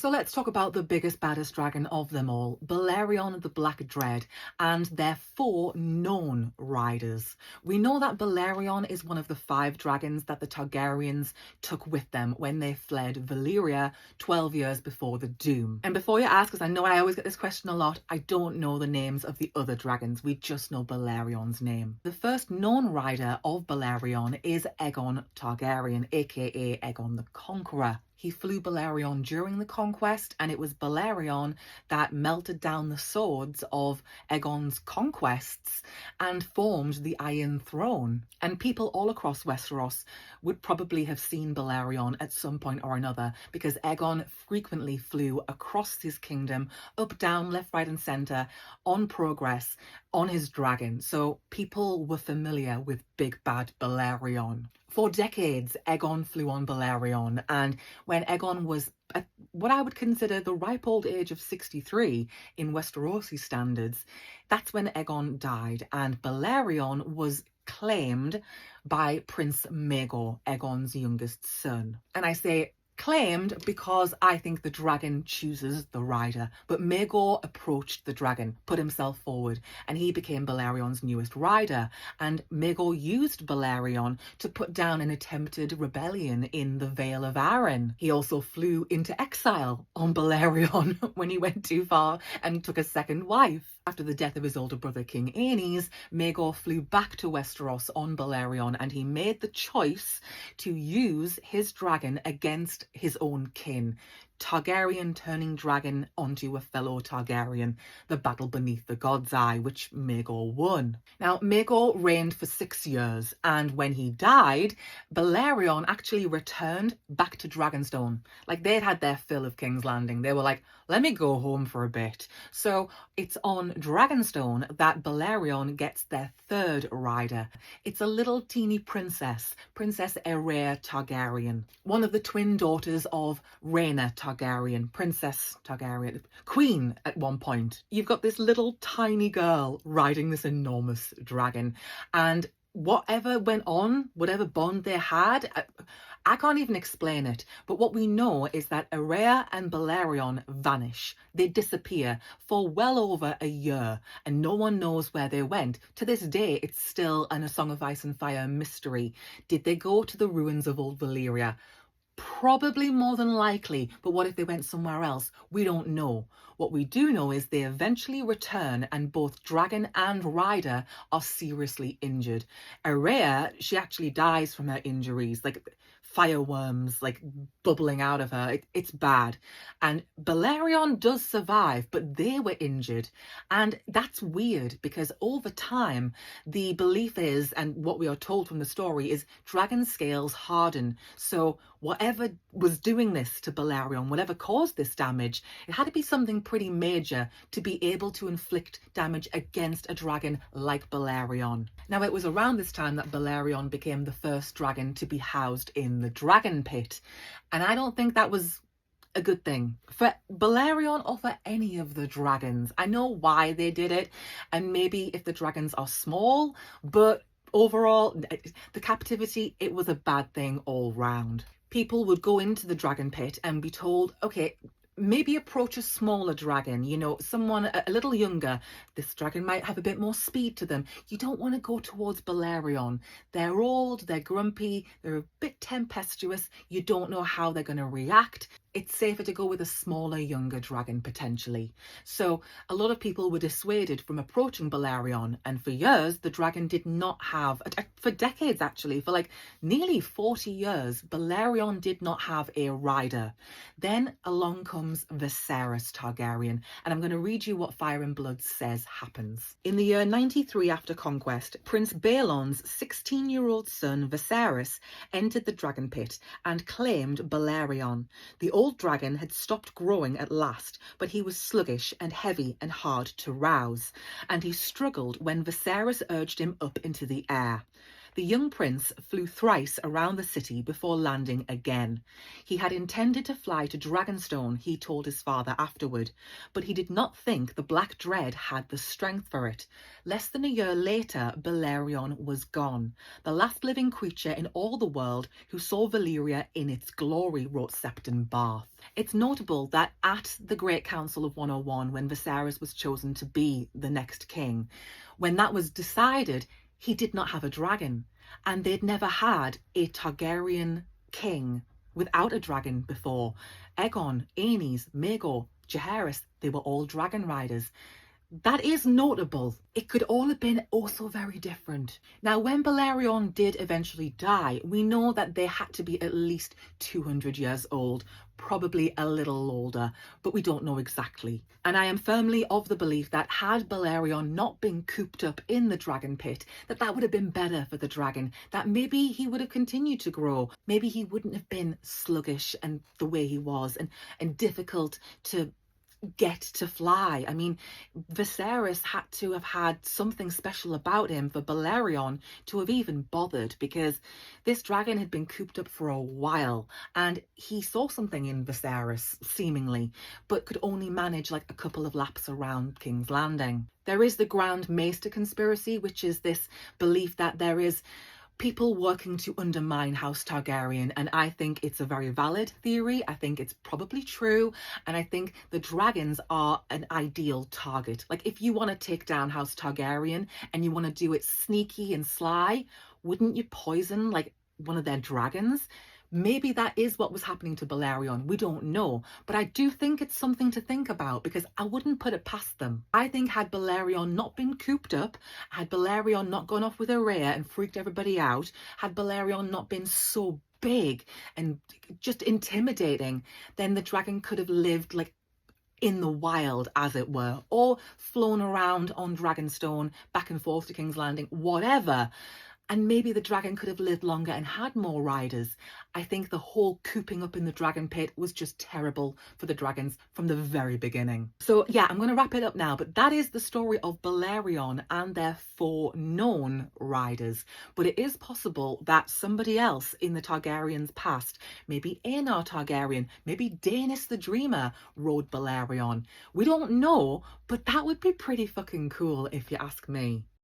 So let's talk about the biggest, baddest dragon of them all, Balerion the Black Dread, and their 4 known riders. We know that Balerion is one of the 5 dragons that the Targaryens took with them when they fled Valyria 12 years before the Doom. And before you ask, because I know I always get this question a lot, I don't know the names of the other dragons. We just know Balerion's name. The first known rider of Balerion is Aegon Targaryen, aka Aegon the Conqueror. He flew Balerion during the conquest, and it was Balerion that melted down the swords of Aegon's conquests and formed the Iron Throne. And people all across Westeros would probably have seen Balerion at some point or another, because Aegon frequently flew across his kingdom, up, down, left, right and centre, on progress, on his dragon. So people were familiar with big bad Balerion. For decades, Aegon flew on Balerion, and when Aegon was at what I would consider the ripe old age of 63 in Westerosi standards, that's when Aegon died, and Balerion was claimed by Prince Maegor, Aegon's youngest son. And I say claimed because I think the dragon chooses the rider, but Maegor approached the dragon, put himself forward, and he became Balerion's newest rider. And Maegor used Balerion to put down an attempted rebellion in the Vale of Arryn. He also flew into exile on Balerion when he went too far and took a second wife. After the death of his older brother King Aenys, Maegor flew back to Westeros on Balerion, and he made the choice to use his dragon against his own kin. Targaryen turning dragon onto a fellow Targaryen, the battle beneath the God's Eye, which Maegor won. Now, Maegor reigned for 6 years, and when he died, Balerion actually returned back to Dragonstone. Like, they'd had their fill of King's Landing. They were like, let me go home for a bit. So it's on Dragonstone that Balerion gets their 3rd rider. It's a little teeny princess, Princess Aerea Targaryen, one of the twin daughters of Rhaena Targaryen, Princess Targaryen, Queen at one point. You've got this little tiny girl riding this enormous dragon, and whatever went on, whatever bond they had, I can't even explain it, but what we know is that Aerea and Balerion vanish. They disappear for well over a year, and no one knows where they went. To this day, it's still a Song of Ice and Fire mystery. Did they go to the ruins of Old Valyria? Probably, more than likely, but what if they went somewhere else? We don't know. What we do know is they eventually return, and both dragon and rider are seriously injured. Aerea, she actually dies from her injuries, like fireworms like bubbling out of her. It's bad. And Balerion does survive, but they were injured. And that's weird, because over time, the belief is, and what we are told from the story is, dragon scales harden. So whatever was doing this to Balerion, whatever caused this damage, it had to be something pretty major to be able to inflict damage against a dragon like Balerion. Now, it was around this time that Balerion became the first dragon to be housed in the Dragonpit, and I don't think that was a good thing for Balerion or for any of the dragons. I know why they did it, and maybe if the dragons are small, but overall, the captivity, it was a bad thing all round. People would go into the dragon pit and be told, okay, maybe approach a smaller dragon, you know, someone a little younger. This dragon might have a bit more speed to them. You don't want to go towards Balerion. They're old, they're grumpy, they're a bit tempestuous. You don't know how they're going to react. It's safer to go with a smaller, younger dragon, potentially. So a lot of people were dissuaded from approaching Balerion, and for years, the dragon did not have, for decades actually, for like nearly 40 years, Balerion did not have a rider. Then along comes Viserys Targaryen, and I'm going to read you what Fire and Blood says happens. In the year 93 after conquest, Prince Balon's 16-year-old son Viserys entered the dragon pit and claimed Balerion. The old dragon had stopped growing at last, but he was sluggish and heavy and hard to rouse, and he struggled when Viserys urged him up into the air. The young prince flew thrice around the city before landing again. He had intended to fly to Dragonstone, he told his father afterward, but he did not think the Black Dread had the strength for it. Less than a year later, Balerion was gone, the last living creature in all the world who saw Valyria in its glory, wrote Septon Barth. It's notable that at the Great Council of 101, when Viserys was chosen to be the next king, when that was decided, he did not have a dragon, and they'd never had a Targaryen king without a dragon before. Aegon, Aenys, Maegor, Jaehaerys, they were all dragon riders. That is notable. It could all have been also very different. Now, when Balerion did eventually die, we know that they had to be at least 200 years old, probably a little older, but we don't know exactly. And I am firmly of the belief that had Balerion not been cooped up in the dragon pit, that would have been better for the dragon, that maybe he would have continued to grow. Maybe he wouldn't have been sluggish and the way he was and difficult to get to fly. I mean, Viserys had to have had something special about him for Balerion to have even bothered, because this dragon had been cooped up for a while and he saw something in Viserys, seemingly, but could only manage like a couple of laps around King's Landing. There is the Grand Maester conspiracy, which is this belief that there is people working to undermine House Targaryen, and I think it's a very valid theory. I think it's probably true, and I think the dragons are an ideal target. Like, if you want to take down House Targaryen and you want to do it sneaky and sly, wouldn't you poison like one of their dragons? Maybe that is what was happening to Balerion. We don't know. But I do think it's something to think about, because I wouldn't put it past them. I think had Balerion not been cooped up, had Balerion not gone off with Aerea and freaked everybody out, had Balerion not been so big and just intimidating, then the dragon could have lived like in the wild, as it were, or flown around on Dragonstone, back and forth to King's Landing, whatever. And maybe the dragon could have lived longer and had more riders. I think the whole cooping up in the dragon pit was just terrible for the dragons from the very beginning. So yeah, I'm going to wrap it up now, but that is the story of Balerion and their 4 known riders. But it is possible that somebody else in the Targaryens' past, maybe Aenar Targaryen, maybe Daenys the Dreamer, rode Balerion. We don't know, but that would be pretty fucking cool if you ask me.